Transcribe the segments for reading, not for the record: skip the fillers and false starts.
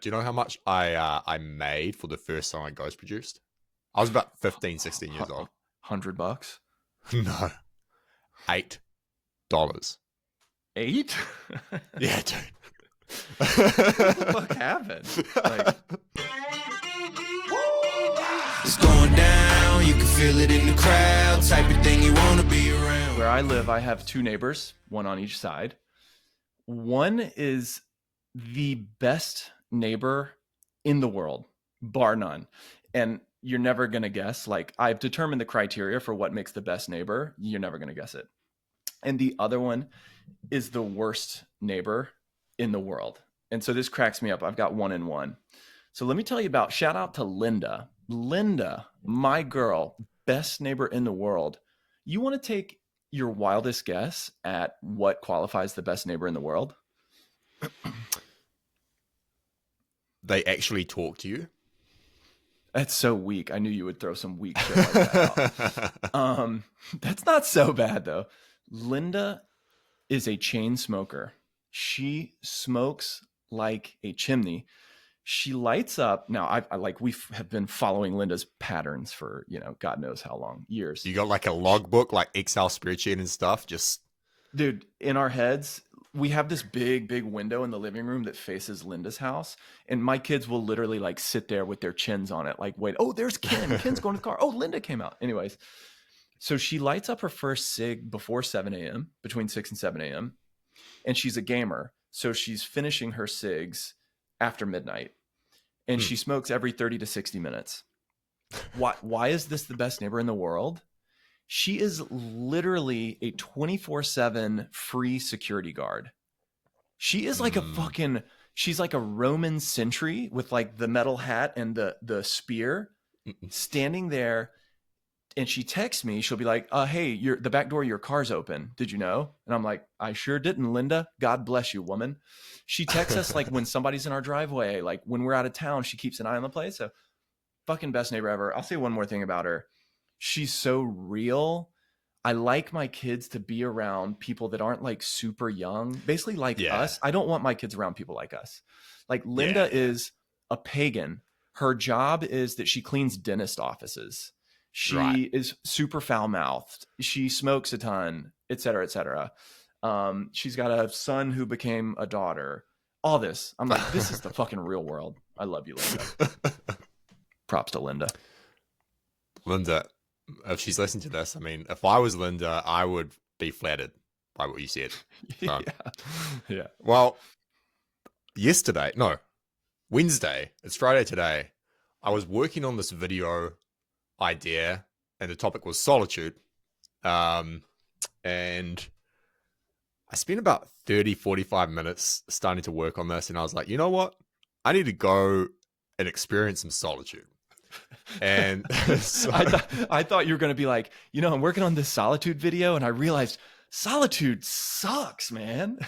Do you know how much I made for the first song I ghost produced? I was about 15, 16 years old. $100? No. $8. 8? Yeah, dude. What the fuck happened? Like, It's going down, you can feel it in the crowd, type of thing you want to be around. where I live, I have 2 neighbors, one on each side. One is the best neighbor in the world, bar none. And you're never going to guess. Like, I've determined the criteria for what makes the best neighbor. You're never going to guess it. And the other one is the worst neighbor in the world. And so this cracks me up. I've got 1 and 1. So let me tell you about, shout out to Linda. Linda, my girl, best neighbor in the world. You want to take your wildest guess at what qualifies the best neighbor in the world? They actually talk to you? That's so weak. I knew you would throw some weak shit like that out. That's not so bad though. Linda is a chain smoker. She smokes like a chimney. She lights up. Now, I like, we have been following Linda's patterns for, God knows how long, years. You got like a logbook, like Excel spreadsheet and stuff? Just, dude, in our heads, we have this big window in the living room that faces Linda's house. And my kids will literally like sit there with their chins on it. Like, wait, oh, there's Ken. Ken's going to the car. Oh, Linda came out. Anyways, so she lights up her first cig before 7 a.m., between 6 and 7 a.m. And she's a gamer. So she's finishing her cigs after midnight. And she smokes every 30 to 60 minutes. Why is this the best neighbor in the world? She is literally a 24/7 free security guard. She is like she's like a Roman sentry with like the metal hat and the spear standing there. And she texts me, she'll be like, hey, the back door of your car's open. Did you know? And I'm like, I sure didn't, Linda. God bless you, woman. She texts us like when somebody's in our driveway, like when we're out of town, she keeps an eye on the place. So fucking best neighbor ever. I'll say one more thing about her. She's so real. I like my kids to be around people that aren't like super young, basically like us. I don't want my kids around people like us. Like Linda is a pagan. Her job is that she cleans dentist offices. She is super foul-mouthed. She smokes a ton, et cetera, et cetera. She's got a son who became a daughter. All this. I'm like, this is the fucking real world. I love you, Linda. Props to Linda. Linda, if she's listening to this, I mean, if I was Linda, I would be flattered by what you said. Yeah. Well, Wednesday, it's Friday today, I was working on this video idea and the topic was solitude. And I spent about 30, 45 minutes starting to work on this. And I was like, you know what? I need to go and experience some solitude. And so, I thought you were going to be like, I'm working on this solitude video and I realized solitude sucks, man.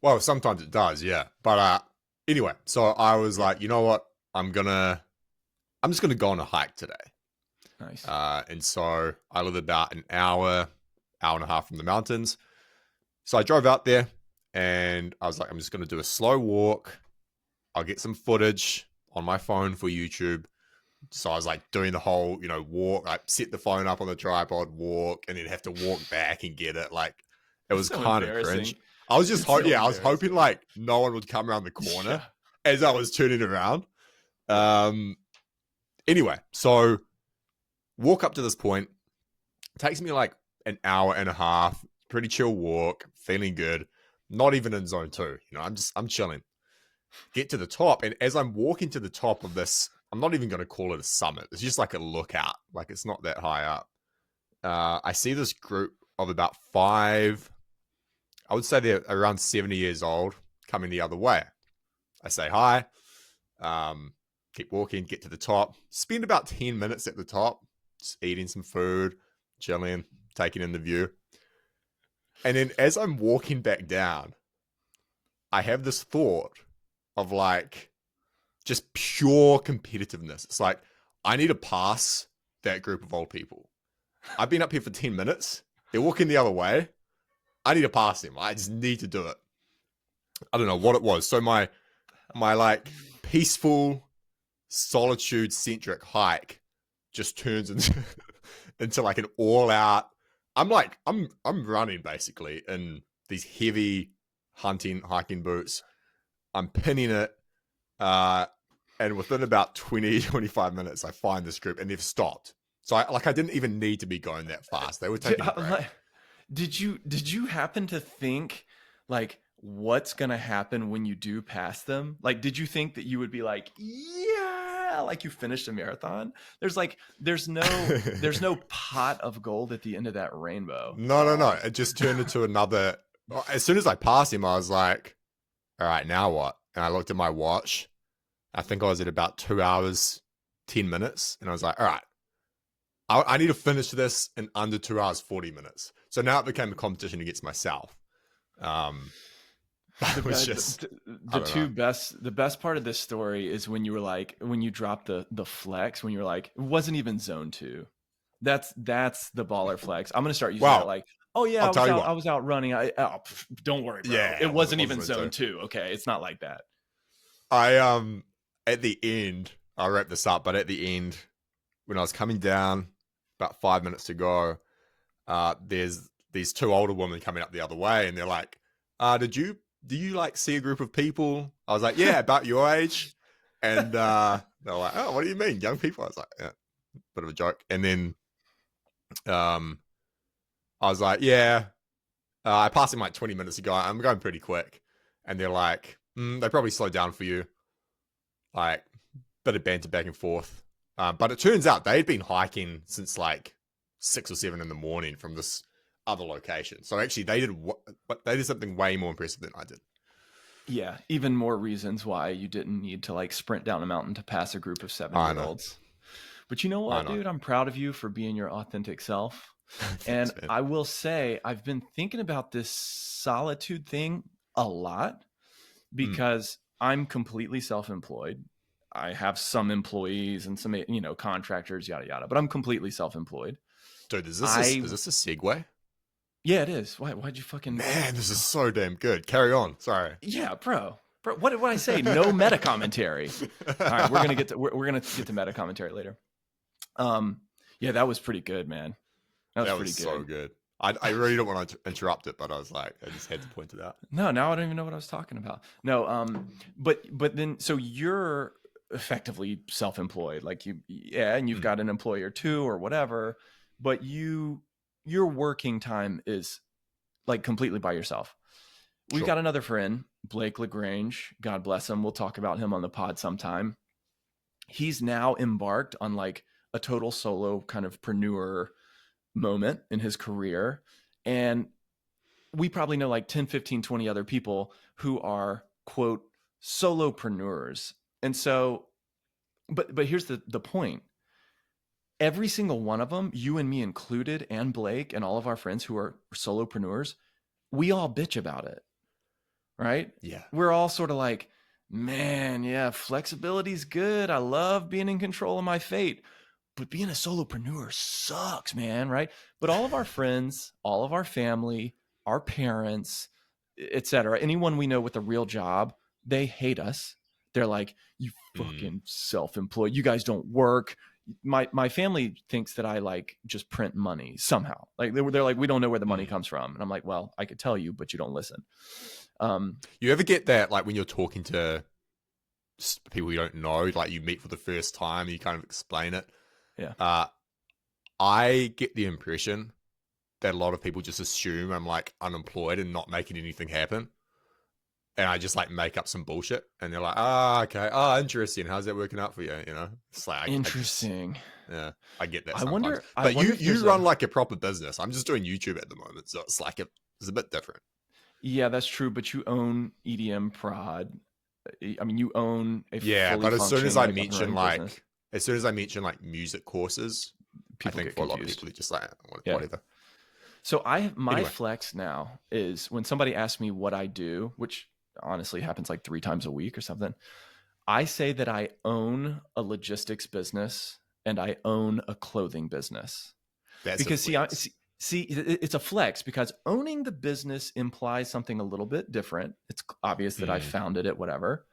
Well, sometimes it does. Yeah. But, anyway, so I was like, you know what? I'm just going to go on a hike today. Nice. And so I live about an hour and a half from the mountains. So I drove out there and I was like, I'm just going to do a slow walk. I'll get some footage on my phone for YouTube. So I was like doing the whole, walk, like set the phone up on the tripod, walk, and then have to walk back and get it. Like it was so kind of cringe. I was just I was hoping like no one would come around the corner as I was turning around. Anyway, so walk up to this point. It takes me like an hour and a half. Pretty chill walk, feeling good. Not even in zone 2. I'm chilling. Get to the top, and as I'm walking to the top of this, I'm not even going to call it a summit. It's just like a lookout. Like it's not that high up. I see this group of about 5. I would say they're around 70 years old, coming the other way. I say hi. Keep walking, get to the top. Spend about 10 minutes at the top, just eating some food, chilling, taking in the view. And then as I'm walking back down, I have this thought of like just pure competitiveness. It's like, I need to pass that group of old people. I've been up here for 10 minutes. They're walking the other way. I need to pass them. I just need to do it. I don't know what it was. So my my like peaceful, solitude centric hike just turns into into like an all out. I'm running basically in these heavy hiking boots. I'm pinning it. And within about 20, 25 minutes, I find this group and they've stopped. So I didn't even need to be going that fast. They were taking a break. Did you happen to think like what's going to happen when you do pass them? Like, did you think that you would be like, yeah, like you finished a marathon? There's no pot of gold at the end of that rainbow. No. It just turned into another. As soon as I passed him, I was like, all right, now what? And I looked at my watch. I think I was at about 2 hours, 10 minutes. And I was like, all right, I need to finish this in under 2 hours, 40 minutes. So now it became a competition against myself. It was just the best part of this story is when you were like, when you dropped the flex, when you were like, it wasn't even zone 2. That's the baller flex. I'm going to start using that like, oh yeah, I was out running. Don't worry, bro. Yeah, it wasn't even zone 2. Okay. It's not like that. At the end, I'll wrap this up, but at the end, when I was coming down, about 5 minutes to go, there's these 2 older women coming up the other way, and they're like, do you like see a group of people? I was like, yeah, about your age. And they're like, oh, what do you mean, young people? I was like, yeah, bit of a joke. And then I was like, yeah, I passed him like 20 minutes ago. I'm going pretty quick. And they're like, they probably slowed down for you. Like, bit of banter back and forth. But it turns out they'd been hiking since like 6 or 7 in the morning from this other location. So actually they did something way more impressive than I did. Yeah. Even more reasons why you didn't need to like sprint down a mountain to pass a group of 7-year-olds. But you know what, dude? I'm proud of you for being your authentic self. Thanks, and man. I will say, I've been thinking about this solitude thing a lot because I'm completely self-employed. I have some employees and some, contractors, yada, yada, but I'm completely self-employed. Dude, is this a segue? Yeah, it is. Why'd you fucking... Man, this is so damn good. Carry on. Sorry. Yeah, bro, what did I say? No meta commentary. All right, we're gonna get to meta commentary later. Yeah, that was pretty good, man. That was pretty good. So good. I really don't want to interrupt it, but I was like, I just had to point it out. No, now I don't even know what I was talking about. No, but then so you're effectively self-employed, like and you've got an employer too or whatever, but your working time is like completely by yourself. We've got another friend, Blake LaGrange, God bless him. We'll talk about him on the pod sometime. He's now embarked on like a total solo kind of preneur moment in his career. And we probably know like 10, 15, 20 other people who are, quote, solopreneurs. And so, but here's the point. Every single one of them, you and me included, and Blake and all of our friends who are solopreneurs, we all bitch about it, right? Yeah. We're all sort of like, man, yeah, flexibility's good. I love being in control of my fate. But being a solopreneur sucks, man, right? But all of our friends, all of our family, our parents, etc., anyone we know with a real job, they hate us. They're like, you fucking self-employed. You guys don't work. My family thinks that I like just print money somehow. Like they're like, we don't know where the money comes from. And I'm like, well, I could tell you, but you don't listen. You ever get that, like when you're talking to people you don't know, like you meet for the first time, you kind of explain it. Yeah. I get the impression that a lot of people just assume I'm like unemployed and not making anything happen. And I just like make up some bullshit and they're like, okay. Oh, interesting. How's that working out for you? You know, it's like, interesting. I get that. I sometimes. wonder, but you run like a proper business. I'm just doing YouTube at the moment. So it's like, it's a bit different. Yeah, that's true. But you own EDM Prod. I mean, you own a but as soon as I mention business. As soon as I mention like music courses, people I think for a lot of people, they just like, whatever. So my flex now is when somebody asks me what I do, which honestly happens like 3 times a week or something. I say that I own a logistics business and I own a clothing business. Because see, it's a flex because owning the business implies something a little bit different. It's obvious that I founded it, whatever.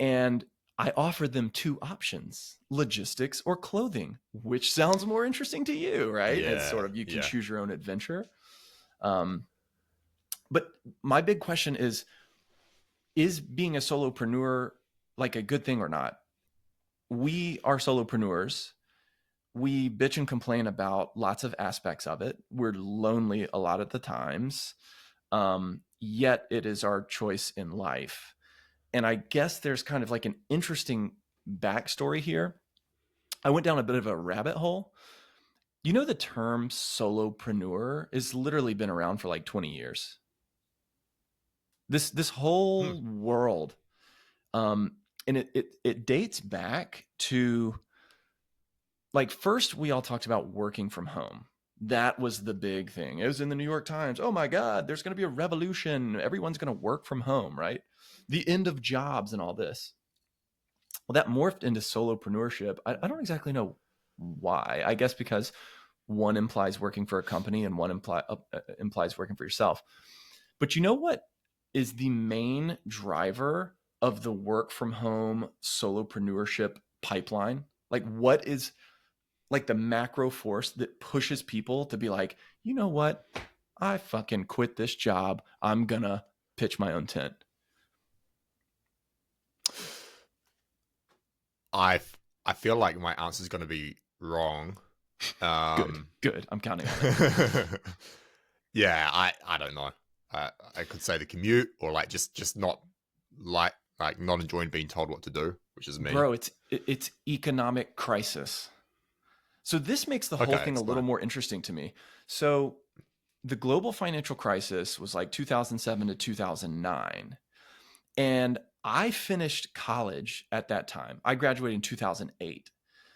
And I offered them 2 options, logistics or clothing. Which sounds more interesting to you, right? And it's Yeah. sort of, you can Yeah. choose your own adventure. But my big question is being a solopreneur like a good thing or not? We are solopreneurs. We bitch and complain about lots of aspects of it. We're lonely a lot of the times. Yet it is our choice in life. And I guess there's kind of like an interesting backstory here. I went down a bit of a rabbit hole. You know, the term solopreneur has literally been around for like 20 years. This Hmm. whole world, and it dates back to, like, first we all talked about working from home. That was the big thing. It was in the New York Times. Oh my God, there's going to be a revolution. Everyone's going to work from home, right? The end of jobs and all this. Well, that morphed into solopreneurship. I don't exactly know why. I guess because one implies working for a company and one implies working for yourself. But you know what is the main driver of the work from home solopreneurship pipeline? Like, what is like the macro force that pushes people to be like, you know what? I fucking quit this job. I'm gonna pitch my own tent. I feel like my answer is going to be wrong. Good. I'm counting on it. Yeah, I don't know. I could say the commute, or like just not like not enjoying being told what to do, which is me. Bro, it's economic crisis. So this makes the whole Okay, thing a little explain. more interesting to me. So the global financial crisis was like 2007 to 2009. And I finished college at that time. I graduated in 2008.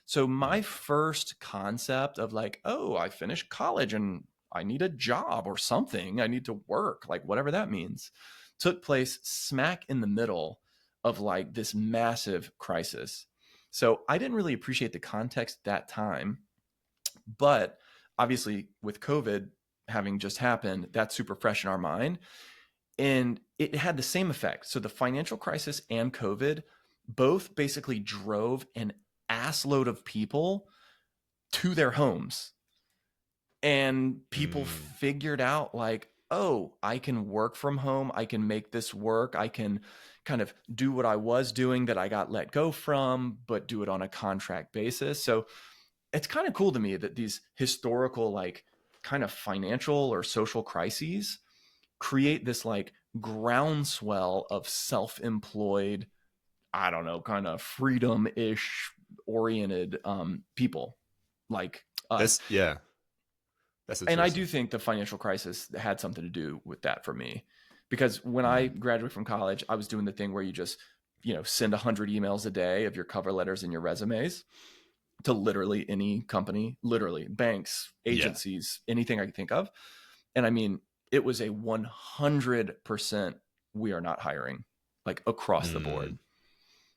So my first concept of like, oh, I finished college and I need a job or something, I need to work, like whatever that means, took place smack in the middle of like this massive crisis. So I didn't really appreciate the context that time, but obviously with COVID having just happened, that's super fresh in our mind. And it had the same effect. So the financial crisis and COVID both basically drove an assload of people to their homes. And people Mm. figured out, like, oh, I can work from home. I can make this work. I can kind of do what I was doing that I got let go from, but do it on a contract basis. So it's kind of cool to me that these historical, like, kind of financial or social crises create this like groundswell of self-employed, I don't know, kind of freedom-ish oriented people like us. That's And I do interesting. think the financial crisis had something to do with that for me, because when I Mm. graduated from college, I was doing the thing where you just, send 100 emails a day of your cover letters and your resumes to literally any company, literally banks, Yeah. agencies, anything I could think of. And I mean, it was a 100% we are not hiring, like across the Mm. board.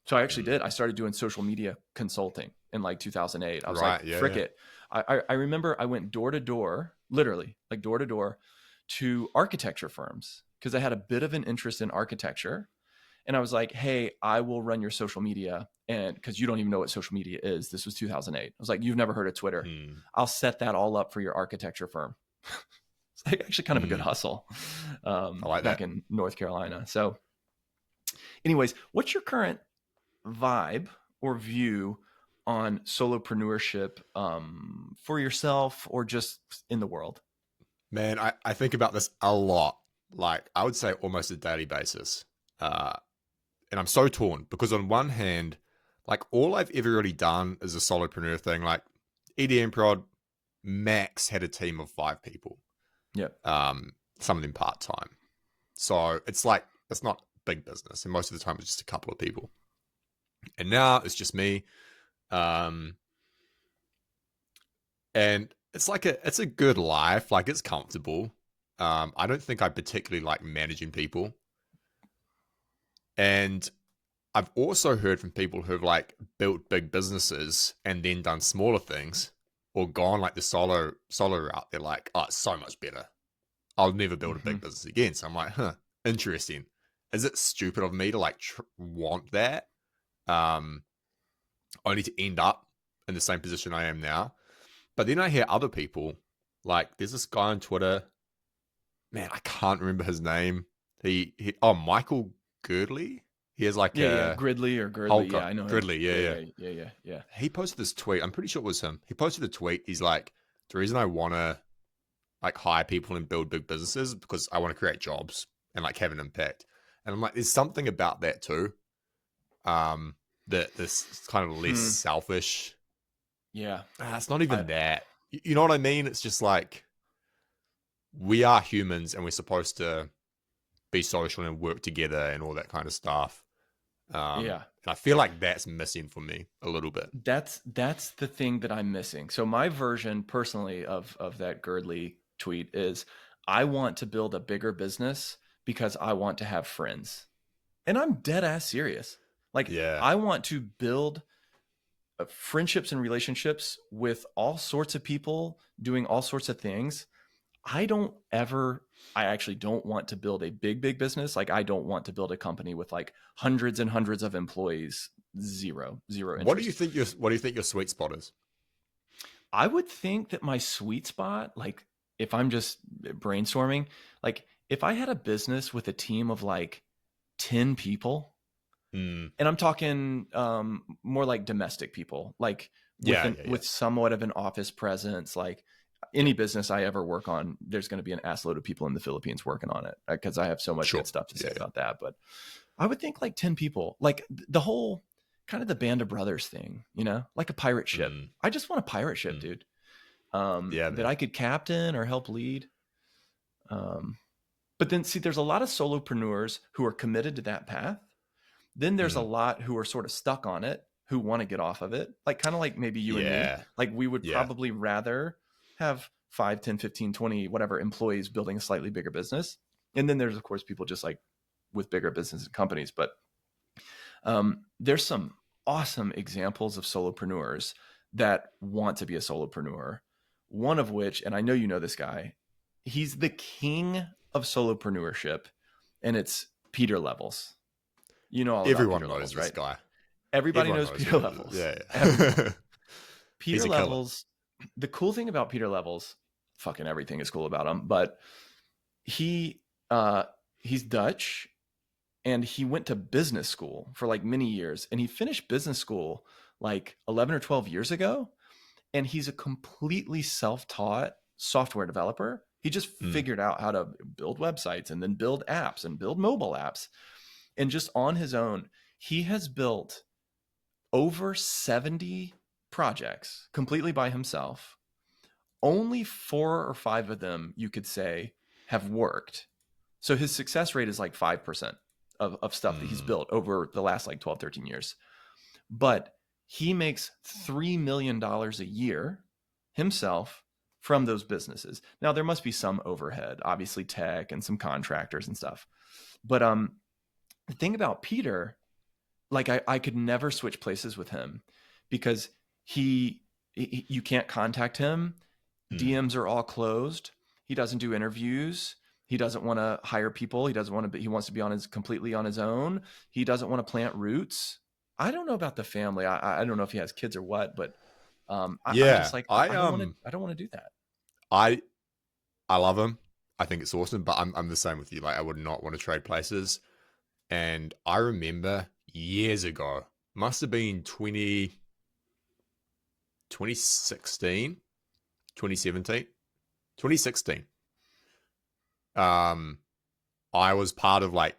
So I actually did. I Mm. started doing social media consulting in like 2008. I was like, Right. Yeah. frick Yeah. it. I remember I went door to door, literally like door to door, to architecture firms because I had a bit of an interest in architecture. And I was like, hey, I will run your social media. And because you don't even know what social media is, this was 2008. I was like, you've never heard of Twitter. Mm. I'll set that all up for your architecture firm. It's like actually kind of a good Mm. hustle I like back that. in North Carolina. So anyways, what's your current vibe or view on solopreneurship, for yourself or just in the world? Man, I think about this a lot. Like, I would say almost a daily basis. Uh, and I'm so torn because on one hand, like all I've ever really done is a solopreneur thing. Like EDM Prod max had a team of 5 people. Yep. Some of them part time. So it's like it's not big business, and most of the time it's just a couple of people. And now it's just me. And it's like it's a good life. Like it's comfortable. I don't think I particularly like managing people. And I've also heard from people who've like built big businesses and then done smaller things or gone like the solo route. They're like, oh, it's so much better. I'll never build a Mm-hmm. big business again. So I'm like, interesting. Is it stupid of me to like want that? only to end up in the same position I am now. But then I hear other people, like there's this guy on Twitter, man, I can't remember his name. Michael Girdley. He has like Gridley or Girdley. Yeah, I know him. Gridley, yeah. He posted this tweet. I'm pretty sure it was him. He posted a tweet. He's like, the reason I want to like hire people and build big businesses is because I want to create jobs and like have an impact. And I'm like, there's something about that too. That this kind of less selfish. Yeah. It's not even that. You know what I mean? It's just like, we are humans and we're supposed to be social and work together and all that kind of stuff. And I feel like that's missing for me a little bit. That's the thing that I'm missing. So my version personally of that Girdley tweet is, I want to build a bigger business because I want to have friends. And I'm dead ass serious. Like, I want to build friendships and relationships with all sorts of people doing all sorts of things. I actually don't want to build a big business. Like, I don't want to build a company with like hundreds and hundreds of employees. Zero interest. What do you think your sweet spot is? I would think that my sweet spot, like if I'm just brainstorming, like if I had a business with a team of like 10 people, and I'm talking more like domestic people, like with somewhat of an office presence, like any business I ever work on, there's going to be an ass load of people in the Philippines working on it because I have so much good stuff to say about that. But I would think like 10 people, like the whole kind of the Band of Brothers thing, you know, like a pirate ship. I just want a pirate ship, dude. That I could captain or help lead. But then see, there's a lot of solopreneurs who are committed to that path. Then there's a lot who are sort of stuck on it, who want to get off of it. Like kind of like maybe you and me, like we would probably rather have 5, 10, 15, 20, whatever employees building a slightly bigger business. And then there's of course people just like with bigger business and companies, but there's some awesome examples of solopreneurs that want to be a solopreneur. One of which, and I know you know this guy, he's the king of solopreneurship, and it's Peter Levels. You know all everyone about Peter knows Levels, this right? guy. Everybody knows Peter Levels. Yeah. Peter Levels. The cool thing about Peter Levels, fucking everything is cool about him, but he's Dutch, and he went to business school for like many years, and he finished business school like 11 or 12 years ago, and he's a completely self-taught software developer. He just figured out how to build websites and then build apps and build mobile apps. And just on his own, he has built over 70 projects completely by himself. Only 4 or 5 of them, you could say, have worked. So his success rate is like 5% of stuff that he's built over the last like 12, 13 years. But he makes $3 million a year himself from those businesses. Now, there must be some overhead, obviously tech and some contractors and stuff. But the thing about Peter, like I could never switch places with him because you can't contact him. DMs are all closed. He doesn't do interviews. He doesn't want to hire people. He wants to be completely on his own. He doesn't want to plant roots. I don't know about the family. I don't know if he has kids or what, but I don't want to do that. I love him. I think it's awesome, but I'm the same with you. Like I would not want to trade places. And I remember years ago, must have been 2016, 2017, 2016. I was part of like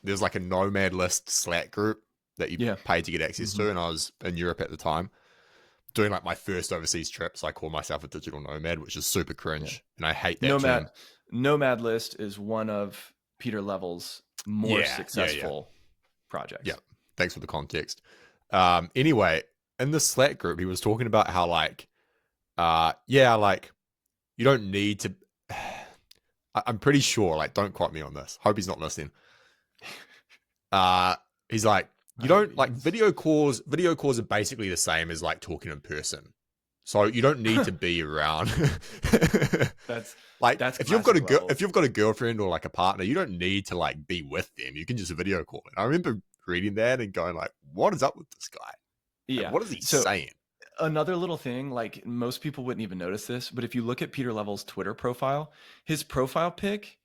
there's like a nomad list Slack group that you pay to get access to. And I was in Europe at the time doing like my first overseas trip. So I call myself a digital nomad, which is super cringe. And I hate that term. Nomad list is one of Peter Level's more successful projects. Yeah. Thanks for the context. Anyway, in the Slack group, he was talking about how like, like you don't need to, I'm pretty sure, like, don't quote me on this. Hope he's not listening. He's like, you don't like video calls are basically the same as like talking in person. So you don't need to be around. That's if you've got a girlfriend or like a partner, you don't need to like be with them. You can just video call it. I remember reading that and going like, what is up with this guy? Like, Yeah. what is he So saying? another little thing, like most people wouldn't even notice this, but if you look at Peter Level's Twitter profile, his profile pic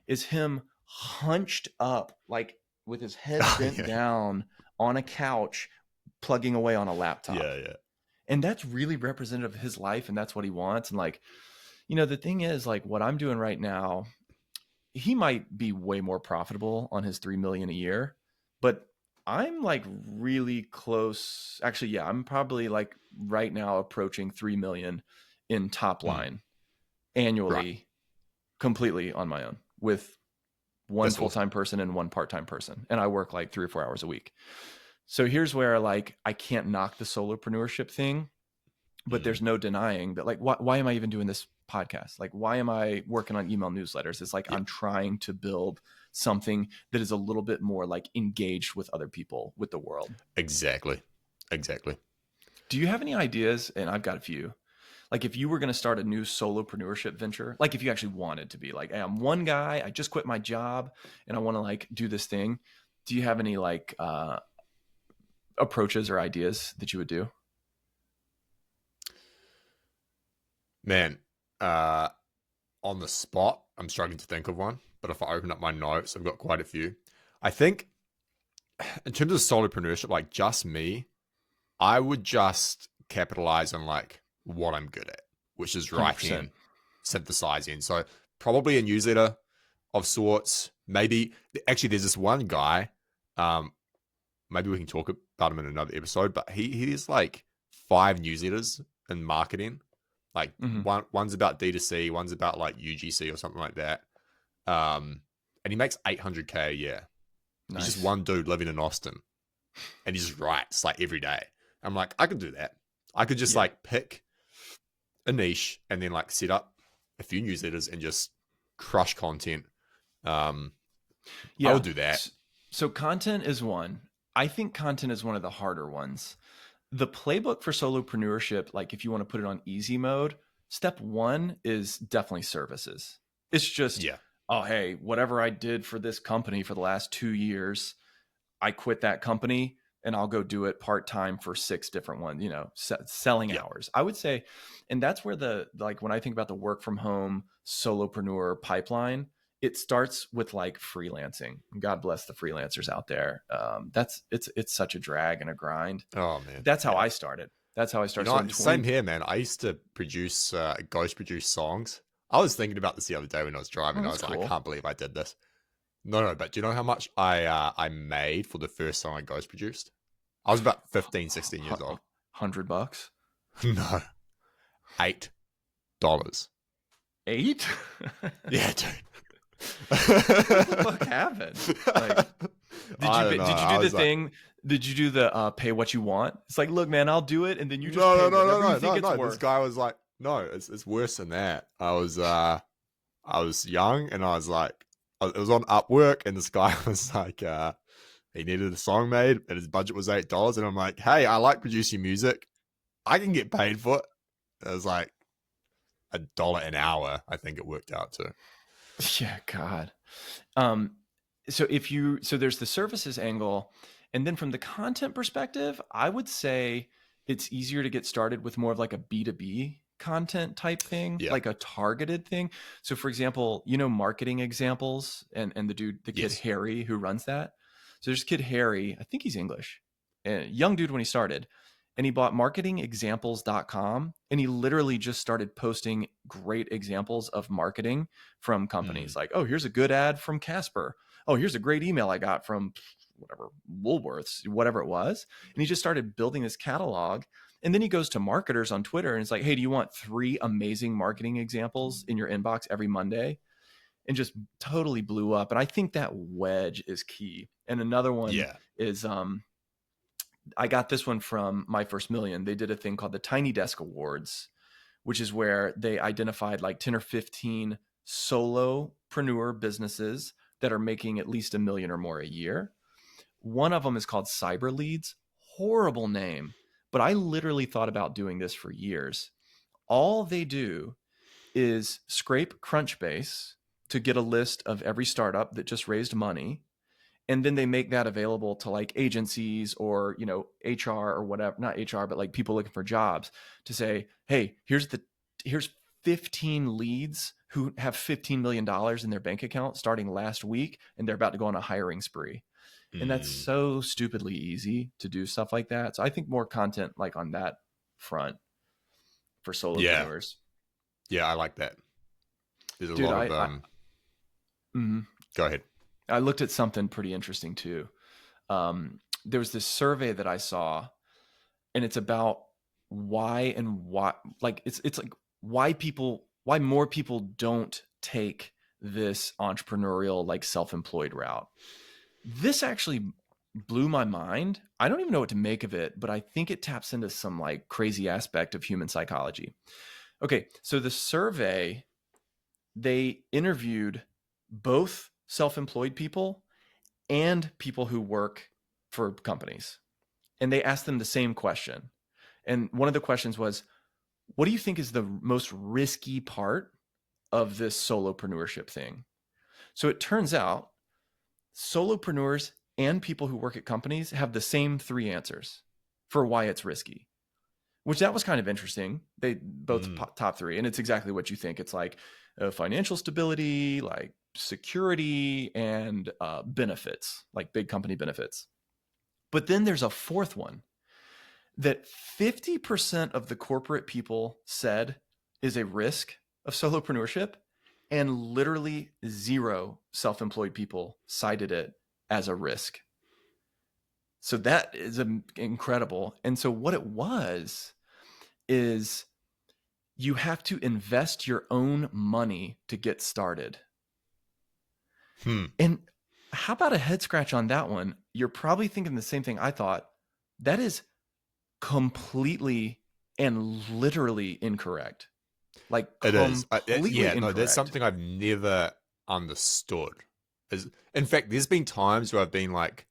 is him hunched up, like with his head bent Yeah. down on a couch, plugging away on a laptop. Yeah. And that's really representative of his life, and that's what he wants. And like, you know, the thing is, like, what I'm doing right now, he might be way more profitable on his 3 million a year, but I'm like really close. Actually, yeah, I'm probably like right now approaching 3 million in top line annually, completely on my own with one That's full-time person and one part-time person. And I work like 3 or 4 hours a week. So here's where like I can't knock the solopreneurship thing, but there's no denying that, like, why am I even doing this podcast? Like, why am I working on email newsletters? It's like, I'm trying to build something that is a little bit more like engaged with other people, with the world. Exactly. Do you have any ideas? And I've got a few. Like, if you were going to start a new solopreneurship venture, like if you actually wanted to be like, hey, I'm one guy, I just quit my job and I want to like do this thing. Do you have any like approaches or ideas that you would do? Man, on the spot, I'm struggling to think of one. But if I open up my notes, I've got quite a few. I think in terms of solopreneurship, like just me, I would just capitalize on like what I'm good at, which is writing, 100%. synthesizing. So probably a newsletter of sorts. Maybe actually there's this one guy. Maybe we can talk about him in another episode. But he has like 5 newsletters in marketing. Like one's about D2C, one's about like UGC or something like that. And he makes $800K a year. Nice. He's just one dude living in Austin, and he just writes like every day. I'm like, I could do that. I could just like pick a niche and then like set up a few newsletters and just crush content. I would do that. So content is one. I think content is one of the harder ones. The playbook for solopreneurship, like if you want to put it on easy mode, step 1 is definitely services. It's just, oh, hey, whatever I did for this company for the last 2 years, I quit that company and I'll go do it part-time for 6 different ones, you know, selling hours. I would say, and that's where the, like when I think about the work from home solopreneur pipeline, it starts with like freelancing. God bless the freelancers out there. It's such a drag and a grind. Oh man, that's how I started. That's how I started. You know, same here, man. I used to produce, ghost produce songs. I was thinking about this the other day when I was driving. I was like, I can't believe I did this. No, but do you know how much I made for the first song I ghost produced? I was about 15, 16 years old. $100? No, $8. 8? Yeah, dude. What the fuck happened? Like, did you do the thing? Did you do the pay what you want? It's like, look, man, I'll do it, and then you just pay whatever you think it's worth. This guy was like, no, it's worse than that. I was young, and I was like, it was on Upwork, and this guy was like, he needed a song made, and his budget was $8, and I'm like, hey, I like producing music, I can get paid for it. It was like $1 an hour, I think it worked out to. Yeah, God. So there's the services angle, and then from the content perspective, I would say it's easier to get started with more of like a B2B content type thing, like a targeted thing. So for example, you know, marketing examples and the kid Harry who runs that. So there's kid Harry, I think he's English, a young dude when he started, and he bought marketingexamples.com, and he literally just started posting great examples of marketing from companies. Like, oh, here's a good ad from Casper. Oh, here's a great email I got from whatever, Woolworths, whatever it was. And he just started building this catalog. And then he goes to marketers on Twitter and it's like, hey, do you want 3 amazing marketing examples in your inbox every Monday? And just totally blew up. And I think that wedge is key. And another one is, I got this one from My First Million. They did a thing called the Tiny Desk Awards, which is where they identified like 10 or 15 solopreneur businesses that are making at least $1 million or more a year. One of them is called Cyber Leads. Horrible name, but I literally thought about doing this for years. All they do is scrape Crunchbase to get a list of every startup that just raised money. And then they make that available to like agencies or, HR or whatever, not HR, but like people looking for jobs to say, hey, here's 15 leads who have $15 million in their bank account starting last week, and they're about to go on a hiring spree. And that's so stupidly easy to do stuff like that. So I think more content like on that front for solopreneurs. Yeah, I like that. There's a Dude, lot of Go ahead. I looked at something pretty interesting too. There was this survey that I saw, and it's about why like it's like why more people don't take this entrepreneurial, like self-employed route. This actually blew my mind. I don't even know what to make of it, but I think it taps into some like crazy aspect of human psychology. Okay, so the survey, they interviewed both self-employed people and people who work for companies. And they asked them the same question. And one of the questions was, what do you think is the most risky part of this solopreneurship thing? So it turns out solopreneurs and people who work at companies have the same 3 answers for why it's risky, which that was kind of interesting. They both top 3. And it's exactly what you think. It's like financial stability, like security, and benefits, like big company benefits. But then there's a 4th one that 50% of the corporate people said is a risk of solopreneurship, and literally 0 self-employed people cited it as a risk. So that is incredible. And so what it was is you have to invest your own money to get started. And how about a head scratch on that one? You're probably thinking the same thing I thought. That is completely and literally incorrect. Like it is. Completely incorrect. No, that's something I've never understood. In fact, there's been times where I've been like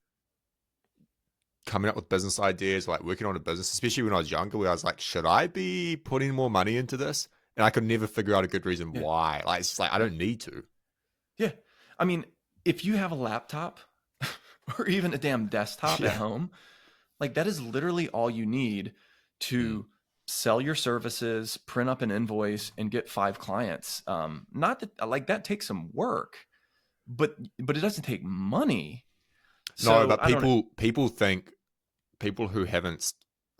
coming up with business ideas, like working on a business, especially when I was younger, where I was like, should I be putting more money into this? And I could never figure out a good reason why. Like, it's just like, I don't need to. Yeah. I mean, if you have a laptop or even a damn desktop at home, like that is literally all you need to sell your services, print up an invoice, and get 5 clients. Not that like that takes some work, but it doesn't take money. No, but people think, people who haven't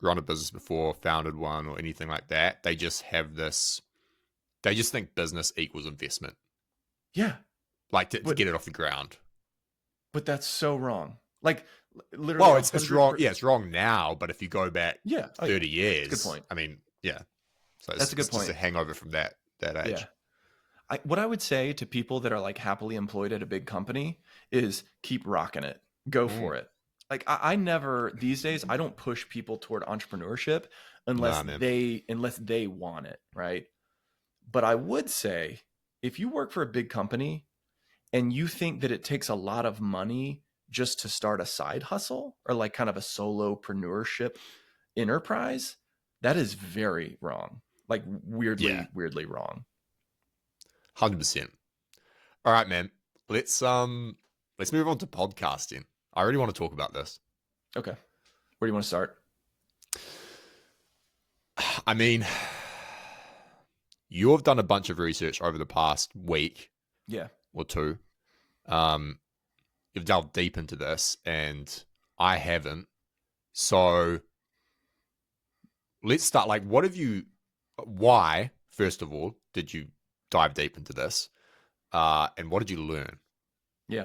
run a business before, founded one, or anything like that, they just have this, they just think business equals investment. Yeah. Like to get it off the ground. But that's so wrong. Like literally. Well, it's wrong. Yeah, it's wrong now. But if you go back 30 years, that's a good point. I mean, yeah. So that's a good point. Just a hangover from that age. Yeah. What I would say to people that are like happily employed at a big company is keep rocking it. Go for it. Like I never, these days, I don't push people toward entrepreneurship unless they want it. Right. But I would say if you work for a big company and you think that it takes a lot of money just to start a side hustle or like kind of a solopreneurship enterprise, that is very wrong. Like weirdly wrong. 100%. All right, man. Let's move on to podcasting. I really want to talk about this. Okay. Where do you want to start? I mean, you have done a bunch of research over the past week. Yeah. Or 2. You've delved deep into this, and I haven't. So let's start. Like, why, first of all, did you dive deep into this? And what did you learn? Yeah.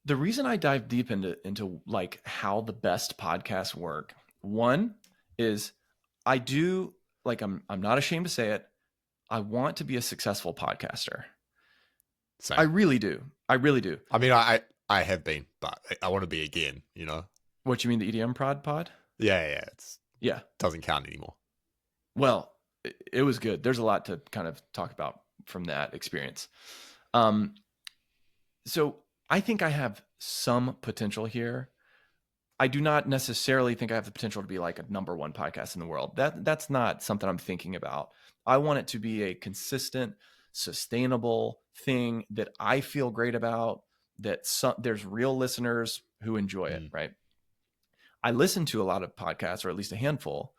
The reason I dive deep into like how the best podcasts work, one is I do, like, I'm not ashamed to say it, I want to be a successful podcaster. Same. I really do. I mean, I have been, but I want to be again, you know? What, you mean the EDM pod? Yeah. Yeah. Doesn't count anymore. Well, it was good. There's a lot to kind of talk about from that experience. So I think I have some potential here. I do not necessarily think I have the potential to be like a #1 podcast in the world. That's not something I'm thinking about. I want it to be a consistent, sustainable thing that I feel great about, that there's real listeners who enjoy it, right? I listen to a lot of podcasts, or at least a handful,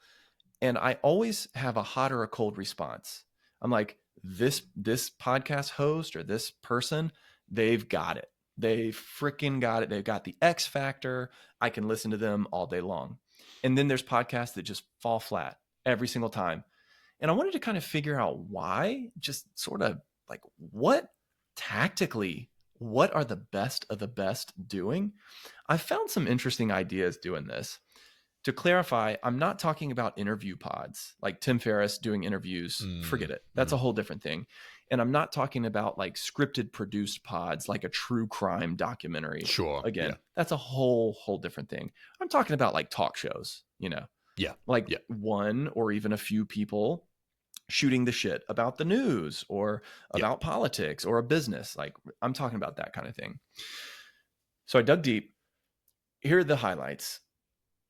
and I always have a hot or a cold response. I'm like, this podcast host or this person, they've got it. They freaking got it. They've got the X factor. I can listen to them all day long. And then there's podcasts that just fall flat every single time. And I wanted to kind of figure out why, just sort of like what are the best of the best doing? I found some interesting ideas doing this. To clarify, I'm not talking about interview pods like Tim Ferriss doing interviews. Forget it. That's a whole different thing. And I'm not talking about like scripted produced pods like a true crime documentary. Sure. Again, that's a whole different thing. I'm talking about like talk shows, one or even a few people shooting the shit about the news or about politics or a business. Like I'm talking about that kind of thing. So I dug deep. Here are the highlights.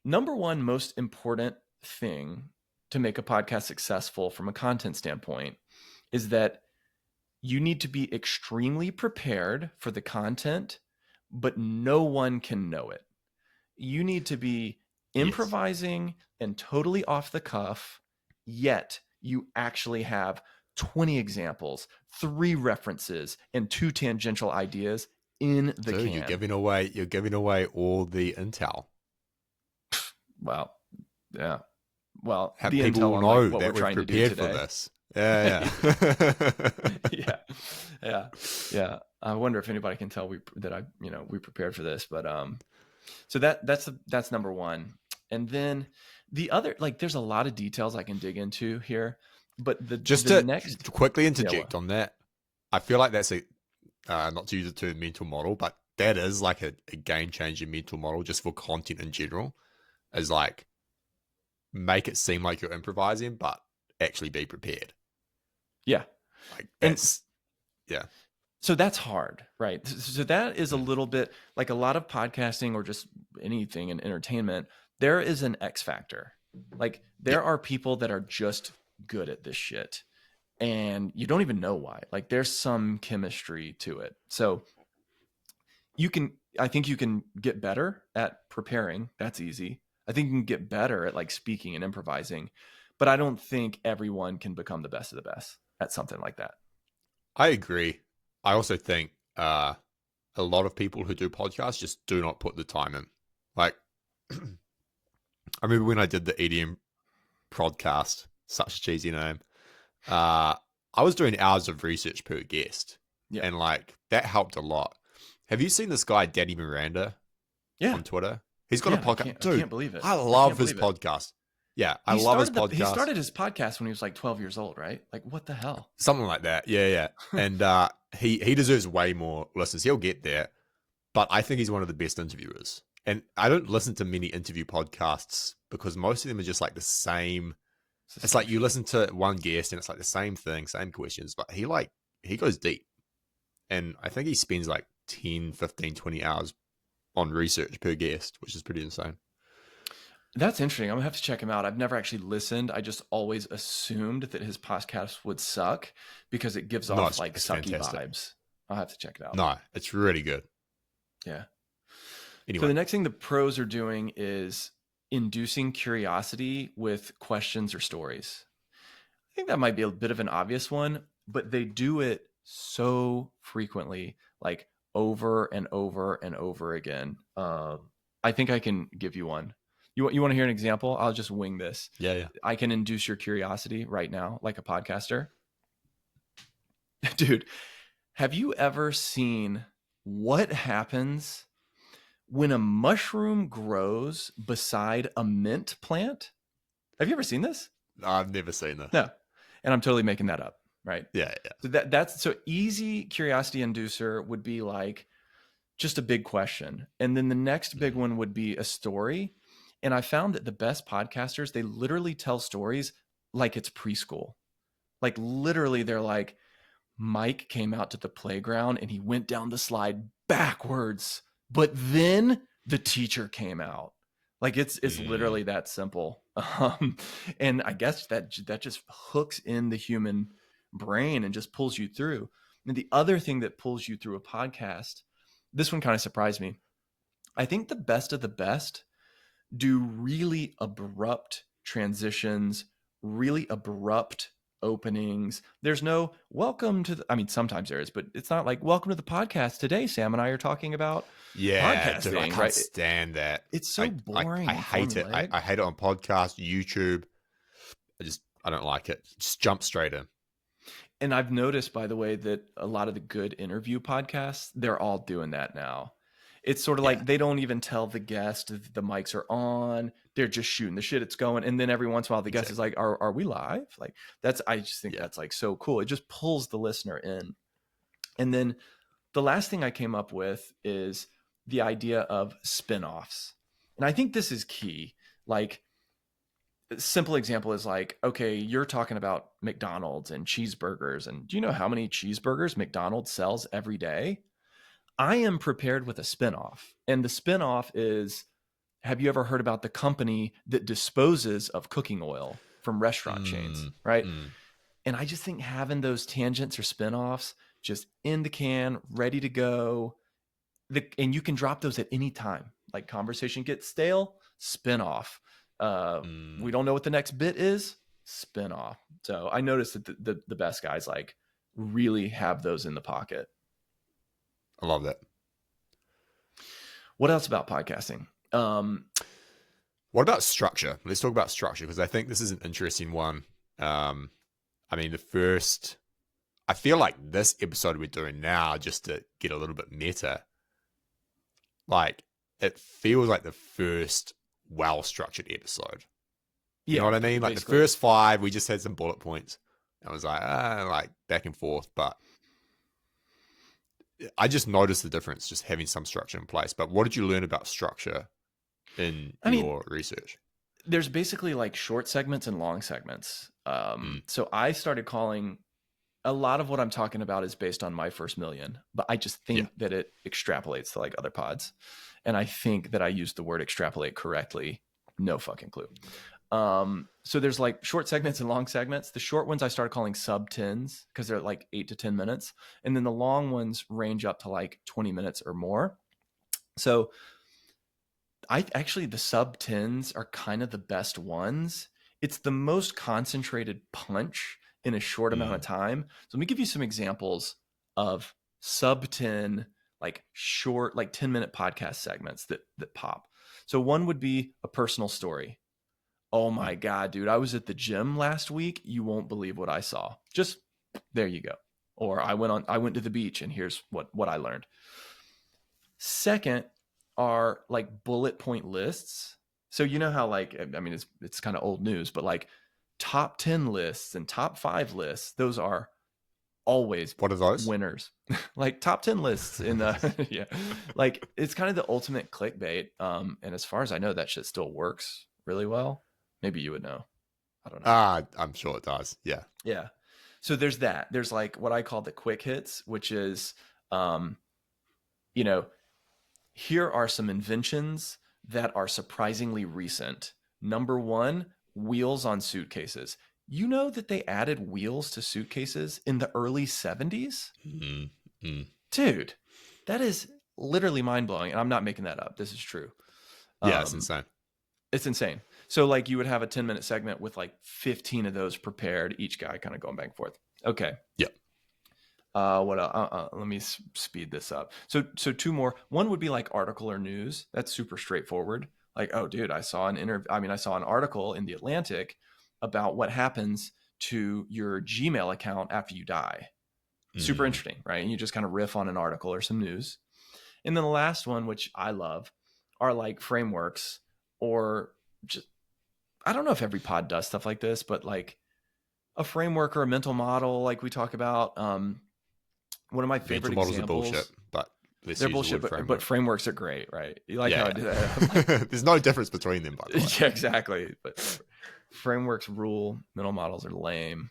Number one most important thing to make a podcast successful from a content standpoint is that you need to be extremely prepared for the content, but no one can know it. You need to be improvising and totally off the cuff, yet you actually have 20 examples, 3 references, and 2 tangential ideas in the can. You're giving away all the intel. Well, yeah. Well, have the people intel know on, like, what that we're trying we're to do prepared today. for this. Yeah. I wonder if anybody can tell we prepared for this, but so that's number one. And then the other, like, there's a lot of details I can dig into here, but to quickly interject on that, I feel like that's not to use the term mental model, but that is like a game changing mental model just for content in general, is like make it seem like you're improvising, but actually be prepared. Yeah. Like that's, So that's hard, right? So that is a little bit like a lot of podcasting or just anything in entertainment. There is an X factor. Like there are people that are just good at this shit and you don't even know why. Like there's some chemistry to it. So I think you can get better at preparing. That's easy. I think you can get better at like speaking and improvising, but I don't think everyone can become the best of the best at something like that. I agree. I also think a lot of people who do podcasts just do not put the time in. Like, I remember when I did the EDM podcast, such a cheesy name, I was doing hours of research per guest. Yeah. And like, that helped a lot. Have you seen this guy, Danny Miranda, on Twitter? He's got a podcast. Dude, I can't believe it. I love his podcast. Yeah, I love his podcast. He started his podcast when he was like 12 years old, right? Like, what the hell? Something like that. Yeah. And he deserves way more listeners. He'll get there. But I think he's one of the best interviewers. And I don't listen to many interview podcasts because most of them are just like the same. It's like you listen to one guest and it's like the same thing, same questions. But he goes deep. And I think he spends like 10, 15, 20 hours on research per guest, which is pretty insane. That's interesting. I'm gonna have to check him out. I've never actually listened. I just always assumed that his podcast would suck because it gives off like sucky vibes. I'll have to check it out. No, it's really good. Yeah. Anyway. So the next thing the pros are doing is inducing curiosity with questions or stories. I think that might be a bit of an obvious one, but they do it so frequently, like over and over and over again. I think I can give you one. You want to hear an example? I'll just wing this. Yeah. I can induce your curiosity right now, like a podcaster. Dude, have you ever seen what happens when a mushroom grows beside a mint plant? Have you ever seen this? I've never seen that. No. And I'm totally making that up, right? Yeah. So that's easy curiosity inducer would be like just a big question. And then the next big one would be a story. And I found that the best podcasters, they literally tell stories like it's preschool. Like literally they're like, Mike came out to the playground and he went down the slide backwards, but then the teacher came out. Like it's literally that simple. And I guess that just hooks in the human brain and just pulls you through. And the other thing that pulls you through a podcast this one kind of surprised me. I think the best of the best do really abrupt transitions, really abrupt openings. There's no welcome to I mean, sometimes there is, but it's not like welcome to the podcast. Today, Sam and I are talking about Yeah, dude, I podcasting, can't right? stand that. It's so boring. I and hate it. formulaic. I hate it on podcast, YouTube. I don't like it. Just jump straight in. And I've noticed, by the way, that a lot of the good interview podcasts, they're all doing that now. It's sort of like they don't even tell the guest that the mics are on. They're just shooting the shit. It's going. And then every once in a while, the guest is like, are we live? Like I just think that's like so cool. It just pulls the listener in. And then the last thing I came up with is the idea of spinoffs. And I think this is key. Like, a simple example is like, okay, you're talking about McDonald's and cheeseburgers. And do you know how many cheeseburgers McDonald's sells every day? I am prepared with a spinoff. And the spinoff is, have you ever heard about the company that disposes of cooking oil from restaurant chains, right? And I just think having those tangents or spinoffs just in the can, ready to go. And you can drop those at any time. Like conversation gets stale, spinoff. We don't know what the next bit is, spinoff. So I noticed that the best guys like really have those in the pocket. I love that. What else about podcasting? What about structure? Let's talk about structure, because I think this is an interesting one. I mean, I feel like this episode we're doing now, just to get a little bit meta, like it feels like the first well-structured episode. You know what I mean? Like basically. The first 5, we just had some bullet points. I was like back and forth, but I just noticed the difference just having some structure in place. But what did you learn about structure in your research? There's basically like short segments and long segments. So I started calling, a lot of what I'm talking about is based on My First Million, but I just think that it extrapolates to like other pods. And I think that I used the word extrapolate correctly. No fucking clue. So there's like short segments and long segments. The short ones I started calling sub 10s because they're like 8 to 10 minutes. And then the long ones range up to like 20 minutes or more. So the sub 10s are kind of the best ones. It's the most concentrated punch in a short amount of time. So let me give you some examples of sub 10, like short, like 10-minute podcast segments that pop. So one would be a personal story. Oh my God, dude, I was at the gym last week. You won't believe what I saw. Just there you go. Or I went to the beach and here's what I learned. Second are like bullet point lists. So you know how like, I mean, it's kind of old news, but like top 10 lists and top 5 lists, those are always what are those winners. Like top 10 lists in the like it's kind of the ultimate clickbait. And as far as I know, that shit still works really well. Maybe you would know. I don't know. I'm sure it does. Yeah. Yeah. So there's that. There's like what I call the quick hits, which is, here are some inventions that are surprisingly recent. Number 1, wheels on suitcases. You know that they added wheels to suitcases in the early 70s? Dude, that is literally mind-blowing. And I'm not making that up. This is true. Yeah, it's insane. It's insane. So like you would have a 10-minute segment with like 15 of those prepared, each guy kind of going back and forth. Okay. Yep. What else? Let me speed this up. So 2 more. One would be like article or news. That's super straightforward. Like, oh, dude, I saw an article in the Atlantic about what happens to your Gmail account after you die. Super interesting, right? And you just kind of riff on an article or some news. And then the last one, which I love, are like frameworks, or just, I don't know if every pod does stuff like this, but like a framework or a mental model, like we talk about. One of my favorite mental examples. Models are bullshit, but they're bullshit, but frameworks are great, right? You like how I do that? There's no difference between them, by the way. Yeah, exactly. But frameworks rule, mental models are lame.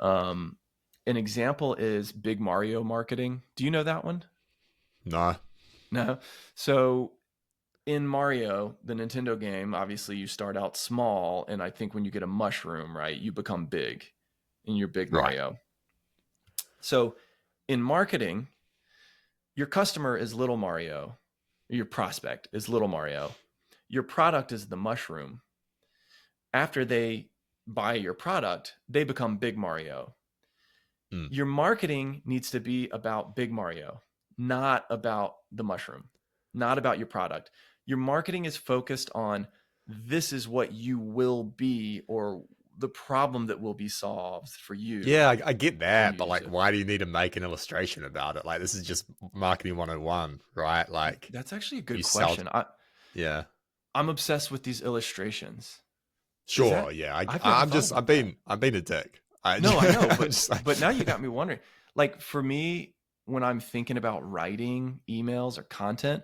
An example is Big Mario marketing. Do you know that one? No. So in Mario, the Nintendo game, obviously you start out small, and I think when you get a mushroom, right, you become big, and you're Big Mario. So in marketing, Your customer is little Mario. Your prospect is little Mario. Your product is the mushroom. After they buy your product, they become big Mario. Your marketing needs to be about big Mario, not about the mushroom, not about your product. Your marketing is focused on this is what you will be, or the problem that will be solved for you. Yeah, I get that, but use like, it. why do you need to make an illustration about it? Like, this is just marketing 101, right? Like, That's actually a good you sell- question. yeah, I'm obsessed with these illustrations. sure, yeah. I've never thought about that. I'm being a dick. No, I know, just but now you got me wondering. Like for me, when I'm thinking about writing emails or content,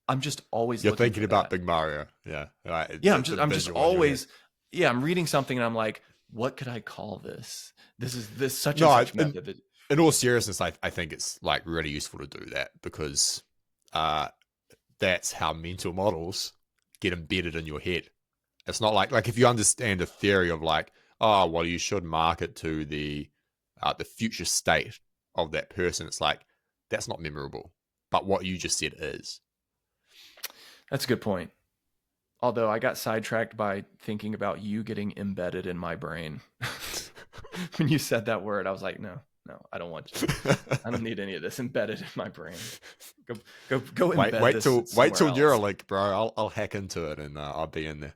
I'm just always you're looking thinking for about that. Big Mario, yeah. Right. Yeah, The I'm just visual in your head. always, yeah, I'm reading something and I'm like, what could I call this? This is this such and No, such method. That, in all seriousness, I think it's like really useful to do that because that's how mental models get embedded in your head. It's not like if you understand a theory of like, oh, well, you should market to the future state of that person. It's like that's not memorable, but what you just said is. That's a good point. Although I got sidetracked by thinking about you getting embedded in my brain. When you said that word, I was like, no, I don't want you. I don't need any of this embedded in my brain. Go embed wait this till somewhere else. Neuralink, bro. I'll hack into it and I'll be in there.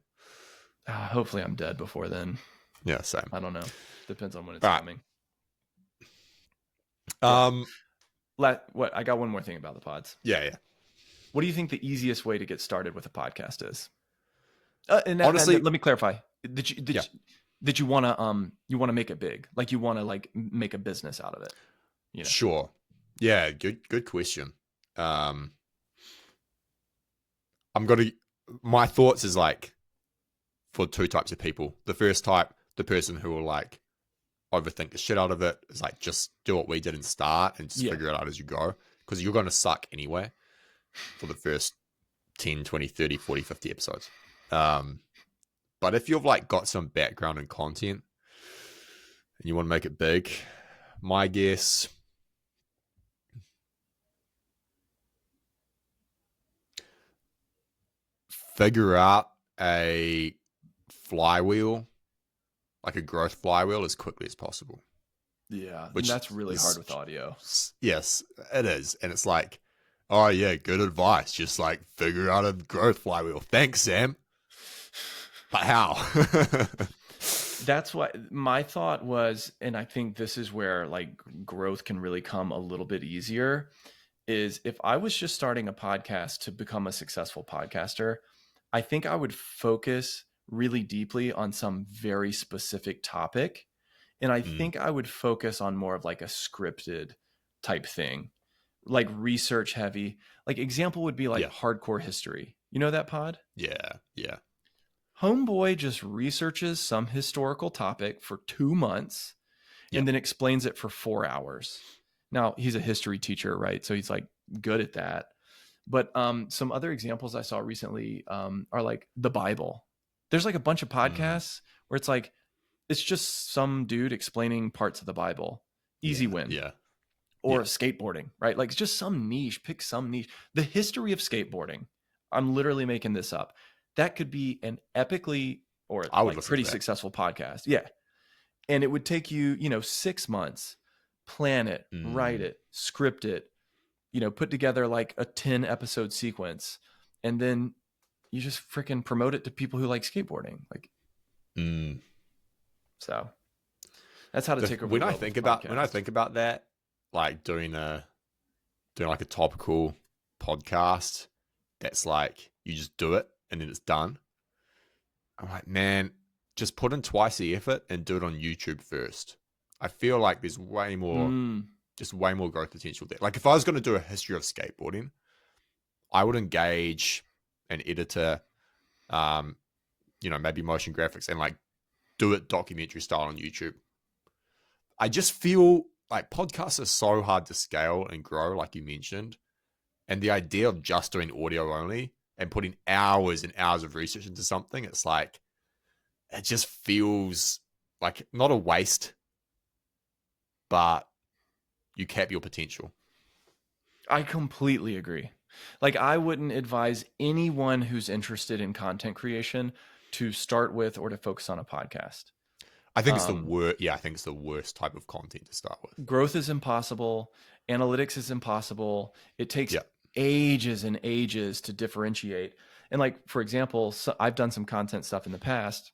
Hopefully I'm dead before then. Yeah, same. I don't know. Depends on when it's Right. coming. What? I got one more thing about the pods. Yeah. What do you think the easiest way to get started with a podcast is? Honestly, let me clarify. Did you want to make it big? Like you want to like make a business out of it? You know? Sure. Yeah. Good question. My thoughts is like for two types of people. The first type, the person who will like overthink the shit out of it, is like just do what we did and start and just figure it out as you go, because you're going to suck anyway for the first 10, 20, 30, 40, 50 episodes. But if you've like got some background and content and you want to make it big, my guess, figure out a flywheel, like a growth flywheel, as quickly as possible. Yeah, which that's really hard with audio. Yes, it is. And it's like, oh yeah, good advice. Just like figure out a growth flywheel. Thanks, Sam. But how? That's why my thought was, and I think this is where like growth can really come a little bit easier, is if I was just starting a podcast to become a successful podcaster, I think I would focus really deeply on some very specific topic. And I think I would focus on more of like a scripted type thing, like research heavy. Like example would be like Hardcore History. You know that pod? Yeah. Homeboy just researches some historical topic for 2 months and then explains it for 4 hours. Now he's a history teacher, right? So he's like good at that. But some other examples I saw recently are like the Bible. There's like a bunch of podcasts where it's like, it's just some dude explaining parts of the Bible. Easy win. Yeah. Or skateboarding, right? Like it's just some niche, pick some niche. The history of skateboarding. I'm literally making this up. That could be an epically or like pretty successful podcast. Yeah. And it would take you, 6 months, plan it, write it, script it, put together like a 10 episode sequence. And then you just freaking promote it to people who like skateboarding. Like, so that's how to take over. When I think about that, like doing like a topical podcast, that's like, you just do it and then it's done. I'm like, man, just put in twice the effort and do it on YouTube first. I feel like there's way more growth potential there. Like if I was going to do a history of skateboarding, I would engage an editor, maybe motion graphics, and like do it documentary style on YouTube. I just feel like podcasts are so hard to scale and grow, like you mentioned. And the idea of just doing audio only and putting hours and hours of research into something, it's like, it just feels like not a waste, but you cap your potential. I completely agree. Like, I wouldn't advise anyone who's interested in content creation to start with or to focus on a podcast. I think it's the worst. Yeah, I think it's the worst type of content to start with. Growth is impossible. Analytics is impossible. It takes Yeah. ages and ages to differentiate. And like, for example, so I've done some content stuff in the past.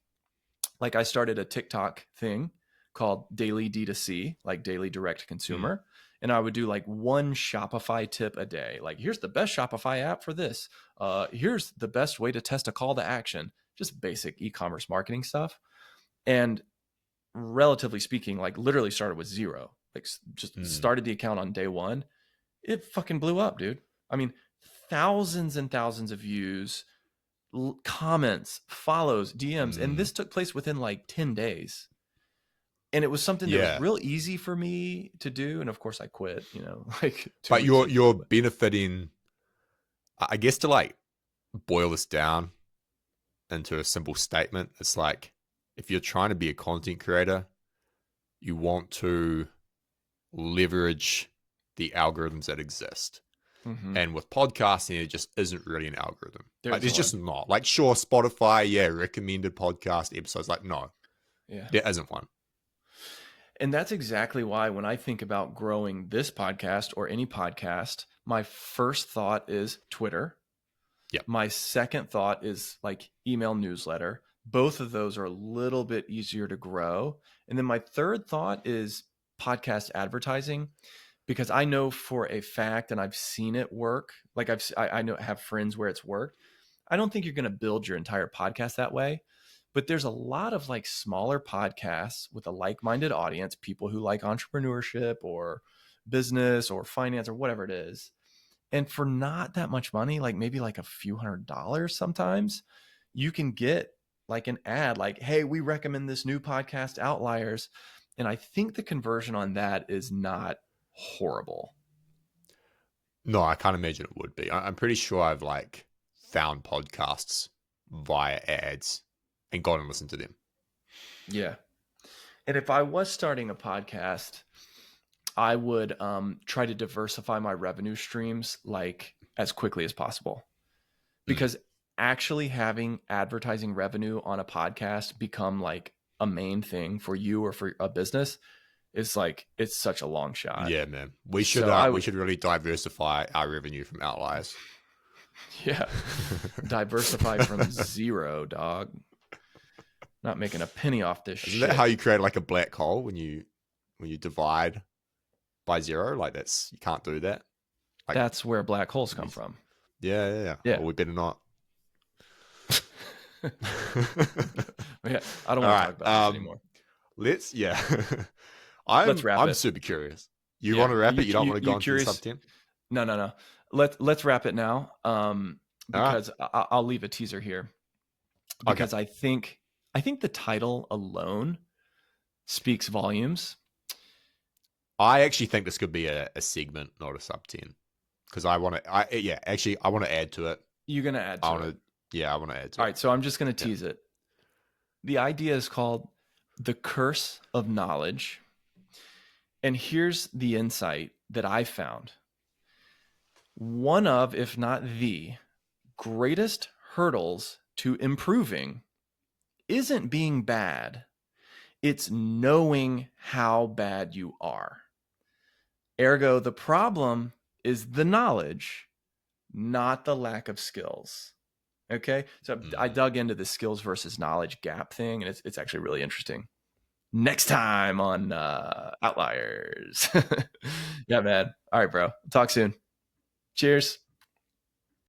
Like, I started a TikTok thing called Daily D2C, like Daily Direct to Consumer. And I would do like one Shopify tip a day. Like, here's the best Shopify app for this. Here's the best way to test a call to action. Just basic e-commerce marketing stuff. And relatively speaking, like, literally started with zero. Like, just started the account on day one. It fucking blew up, dude. I mean, thousands and thousands of views, comments, follows, DMs. And this took place within like 10 days. And it was something that was real easy for me to do. And of course I quit, you know, like. But you're benefiting, I guess, to like boil this down into a simple statement. It's like, if you're trying to be a content creator, you want to leverage the algorithms that exist. And with podcasting, it just isn't really an algorithm. There's just not. Like, sure, Spotify, recommended podcast episodes. Like, no, there isn't one. And that's exactly why when I think about growing this podcast or any podcast, my first thought is Twitter. Yeah. My second thought is like email newsletter. Both of those are a little bit easier to grow. And then my third thought is podcast advertising, because I know for a fact, and I've seen it work. Like, I have friends where it's worked. I don't think you're going to build your entire podcast that way, but there's a lot of like smaller podcasts with a like-minded audience, people who like entrepreneurship or business or finance or whatever it is. And for not that much money, like maybe like a few $100s sometimes, you can get like an ad like, hey, we recommend this new podcast, Outliers. And I think the conversion on that is not horrible. No, I can't imagine it would be. I'm pretty sure I've like found podcasts via ads and gone and listened to them. Yeah. And if I was starting a podcast, I would try to diversify my revenue streams like as quickly as possible, because actually having advertising revenue on a podcast become like a main thing for you or for a business is like, it's such a long shot. Yeah, man. We should really diversify our revenue from Outliers. Yeah. Diversify from zero, dog. Not making a penny off this shit. Isn't that how you create like a black hole when you divide by zero? Like, you can't do that. Like, that's where black holes come from. Yeah. Well, we better not. Yeah, I don't want to talk about this anymore. Let's wrap it. I'm super curious. You want to wrap it? You don't want to go into the sub 10? No. Let's wrap it now. Because I'll leave a teaser here. Because I think the title alone speaks volumes. I actually think this could be a segment, not a sub 10. Because I want to add to it. You're gonna add to it. Yeah, I want to add to it. All right, so I'm just going to tease it. The idea is called The Curse of Knowledge. And here's the insight that I found. One of, if not the greatest hurdles to improving isn't being bad. It's knowing how bad you are. Ergo, the problem is the knowledge, not the lack of skills. Okay, so I dug into the skills versus knowledge gap thing, and it's actually really interesting. Next time on Outliers. Yeah, man. All right, bro. Talk soon. Cheers.